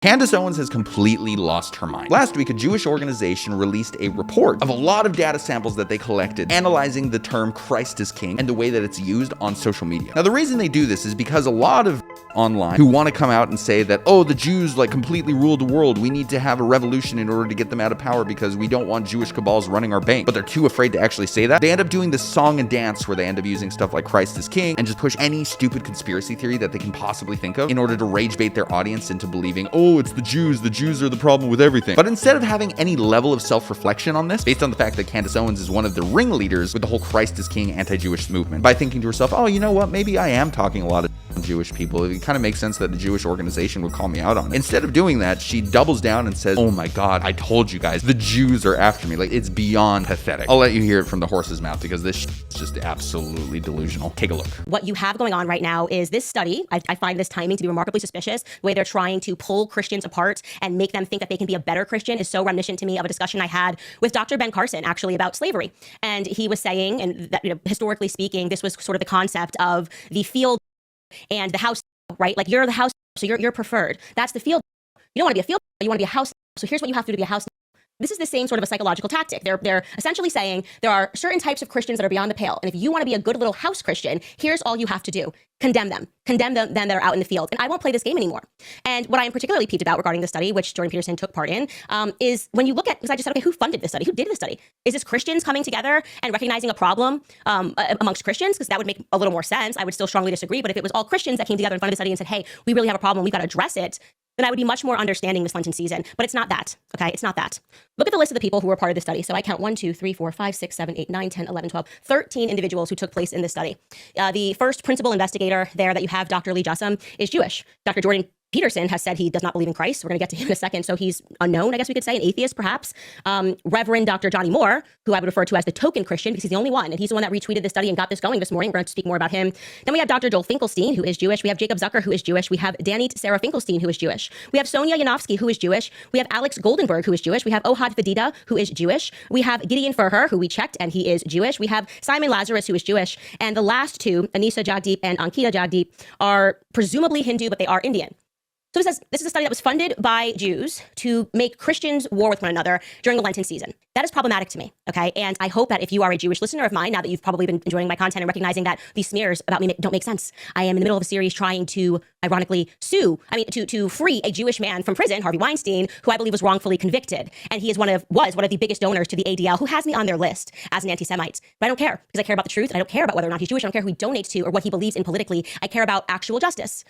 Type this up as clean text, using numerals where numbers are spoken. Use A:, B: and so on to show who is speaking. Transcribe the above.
A: Candace Owens has completely lost her mind. Last week, a Jewish organization released a report of a lot of data samples that they collected, analyzing the term Christ is King and the way that it's used on social media. Now, the reason they do this is because a lot of online who want to come out and say that, oh, the Jews completely ruled the world. We need to have a revolution in order to get them out of power because we don't want Jewish cabals running our bank. But they're too afraid to actually say that. They end up doing this song and dance where they end up using stuff like Christ is King and just push any stupid conspiracy theory that they can possibly think of in order to rage bait their audience into believing, oh, it's the Jews are the problem with everything. But instead of having any level of self-reflection on this, based on the fact that Candace Owens is one of the ringleaders with the whole Christ is King anti-Jewish movement, by thinking to herself, oh, you know what, maybe I am talking a lot of Jewish people. It kind of makes sense that the Jewish organization would call me out on it. Instead of doing that, she doubles down and says, oh my God, I told you guys, the Jews are after me. It's beyond pathetic. I'll let you hear it from the horse's mouth because this is just absolutely delusional. Take a look.
B: What you have going on right now is this study. I find this timing to be remarkably suspicious. The way they're trying to pull Christians apart and make them think that they can be a better Christian is so reminiscent to me of a discussion I had with Dr. Ben Carson, actually, about slavery. And he was saying, and that, historically speaking, this was sort of the concept of the field and the house, right? You're the house, so you're preferred. That's the field. You don't want to be a field, you want to be a house. So here's what you have to do to be a house. This is the same sort of a psychological tactic. They're essentially saying there are certain types of Christians that are beyond the pale. And if you want to be a good little house Christian, here's all you have to do. Condemn them. Condemn them that are out in the field. And I won't play this game anymore. And what I am particularly peeved about regarding the study, which Jordan Peterson took part in, is when you look at, because I just said, okay, who funded this study? Who did the study? Is this Christians coming together and recognizing a problem amongst Christians? Because that would make a little more sense. I would still strongly disagree. But if it was all Christians that came together and funded the study and said, hey, we really have a problem, we've got to address it, then I would be much more understanding this Lenten season. But it's not that, okay? It's not that. Look at the list of the people who were part of the study. So I count 1, 2, 3, 4, 5, 6, 7, 8, 9, 10, 11, 12, 13 individuals who took place in this study. The first principal investigator there that you have, Dr. Lee Jussum, is Jewish. Dr. Jordan Peterson has said he does not believe in Christ. We're going to get to him in a second. So he's unknown, I guess we could say, an atheist perhaps. Reverend Dr. Johnny Moore, who I would refer to as the token Christian because he's the only one. And he's the one that retweeted this study and got this going this morning. We're going to speak more about him. Then we have Dr. Joel Finkelstein, who is Jewish. We have Jacob Zucker, who is Jewish. We have Danit Sarah Finkelstein, who is Jewish. We have Sonia Yanofsky, who is Jewish. We have Alex Goldenberg, who is Jewish. We have Ohad Fadida, who is Jewish. We have Gideon Furher, who we checked, and he is Jewish. We have Simon Lazarus, who is Jewish. And the last two, Anisa Jagdeep and Ankita Jagdeep, are presumably Hindu, but they are Indian. So it says this is a study that was funded by Jews to make Christians war with one another during the Lenten season. That is problematic to me, okay? And I hope that if you are a Jewish listener of mine, now that you've probably been enjoying my content and recognizing that these smears about me don't make sense. I am in the middle of a series trying to, ironically, to free a Jewish man from prison, Harvey Weinstein, who I believe was wrongfully convicted. And he was one of the biggest donors to the ADL, who has me on their list as an anti-Semite. But I don't care, because I care about the truth. I don't care about whether or not he's Jewish. I don't care who he donates to or what he believes in politically. I care about actual justice.